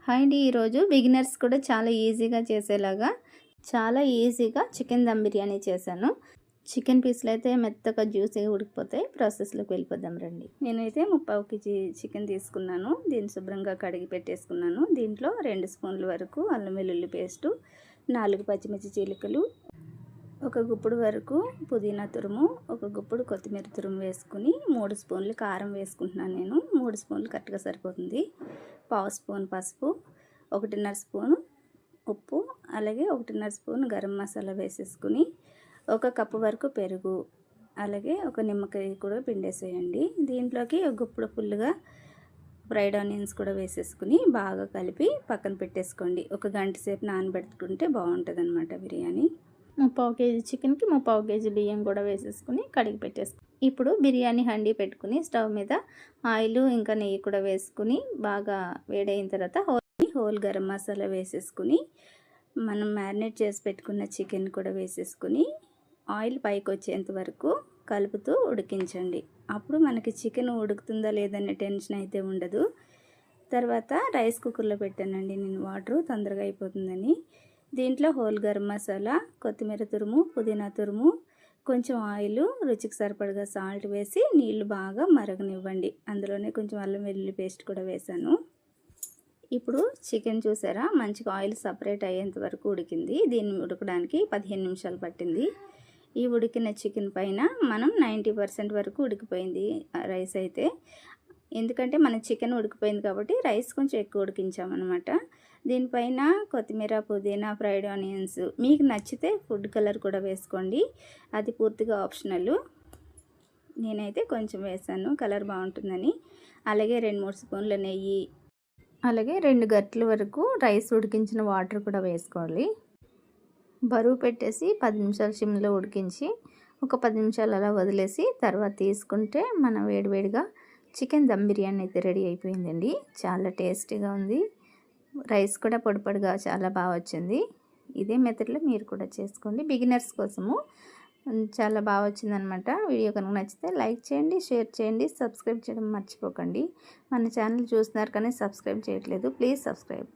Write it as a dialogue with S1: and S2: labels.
S1: Hi అండి. ఈరోజు beginners కూడా చాలా ఈజీగా చేసేలాగా చాలా ఈజీగా చికెన్ దమ్ బిర్యానీ చేశాను. చికెన్ పీసులు అయితే మెత్తగా జ్యూసీగా ఉడికిపోతాయి. ప్రాసెస్లోకి వెళ్ళిపోదాం రండి. నేనైతే 3/4 కేజీ చికెన్ తీసుకున్నాను. దీన్ని శుభ్రంగా కడిగి పెట్టేసుకున్నాను. దీంట్లో 2 స్పూన్ల వరకు అల్లం వెల్లుల్లి పేస్టు, 4 పచ్చిమిర్చి చీలికలు, ఒక గుప్పుడు వరకు పుదీనా తురుము, ఒక గుప్పుడు కొత్తిమీర తురుము వేసుకుని 3 స్పూన్లు కారం వేసుకుంటున్నాను. నేను 3 స్పూన్లు కరెక్ట్గా సరిపోతుంది. 1/2 స్పూన్ పసుపు, 1.5 స్పూను ఉప్పు, అలాగే 1.5 స్పూన్ గరం మసాలా వేసేసుకుని, ఒక కప్పు వరకు పెరుగు, అలాగే ఒక నిమ్మకాయ కూడా పిండేసేయండి. దీంట్లోకి ఒక గుప్పుడు ఫుల్గా ఫ్రైడ్ ఆనియన్స్ కూడా వేసేసుకుని బాగా కలిపి పక్కన పెట్టేసుకోండి. ఒక గంట సేపు నానబెట్టుకుంటే బాగుంటుంది అన్నమాట బిర్యానీ. 3/4 కేజీ చికెన్కి 3/4 కేజీ బియ్యం కూడా వేసేసుకుని కడిగి పెట్టేసుకుని, ఇప్పుడు బిర్యానీ హండీ పెట్టుకుని స్టవ్ మీద ఆయిల్ ఇంకా నెయ్యి కూడా వేసుకుని బాగా వేడైన తర్వాత హోల్ గరం మసాలా వేసేసుకుని, మనం మ్యారినేట్ చేసి పెట్టుకున్న చికెన్ కూడా వేసేసుకుని ఆయిల్ పైకి వచ్చేంత వరకు కలుపుతూ ఉడికించండి. అప్పుడు మనకి చికెన్ ఉడుకుతుందా లేదనే టెన్షన్ అయితే ఉండదు. తర్వాత రైస్ కుక్కర్లో పెట్టానండి నేను, వాటరు తొందరగా అయిపోతుందని. దీంట్లో హోల్ గరం మసాలా, కొత్తిమీర తురుము, పుదీనా తురుము, కొంచెం ఆయిల్, రుచికి సరిపడగా సాల్ట్ వేసి నీళ్లు బాగా మరగనివ్వండి. అందులోనే కొంచెం అల్లం వెల్లుల్లి పేస్ట్ కూడా వేసాను. ఇప్పుడు చికెన్ చూసారా, మంచిగా ఆయిల్ సపరేట్ అయ్యేంత వరకు ఉడికింది. దీన్ని ఉడకడానికి 15 నిమిషాలు పట్టింది. ఈ ఉడికిన చికెన్ పైన మనం 90% వరకు ఉడికిపోయింది రైస్ అయితే. ఎందుకంటే మన చికెన్ ఉడికిపోయింది కాబట్టి రైస్ కొంచెం ఎక్కువ ఉడికించామన్నమాట. దీనిపైన కొత్తిమీర, పుదీనా, ఫ్రైడ్ ఆనియన్స్, మీకు నచ్చితే ఫుడ్ కలర్ కూడా వేసుకోండి. అది పూర్తిగా ఆప్షనల్. నేనైతే కొంచెం వేసాను కలర్ బాగుంటుందని. అలాగే 2-3 స్పూన్ల నెయ్యి, అలాగే 2 గంటల వరకు రైస్ ఉడికించిన వాటర్ కూడా వేసుకోవాలి. బరువు పెట్టేసి 10 నిమిషాలు సిమ్లో ఉడికించి ఒక 10 నిమిషాలు అలా వదిలేసి తర్వాత తీసుకుంటే మన వేడివేడిగా చికెన్ దమ్ బిర్యానీ అయితే రెడీ అయిపోయిందండి. చాలా టేస్టీగా ఉంది. రైస్ కూడా పొడిగా చాలా బాగా వచ్చింది. ఇదే మెథడ్లో మీరు కూడా చేసుకోండి. బిగినర్స్ కోసము చాలా బాగా వచ్చిందనమాట. వీడియో కనుక నచ్చితే లైక్ చేయండి, షేర్ చేయండి, సబ్స్క్రైబ్ చేయడం మర్చిపోకండి. మన ఛానల్ చూస్తున్నారు కానీ సబ్స్క్రైబ్ చేయట్లేదు, ప్లీజ్ సబ్స్క్రైబ్.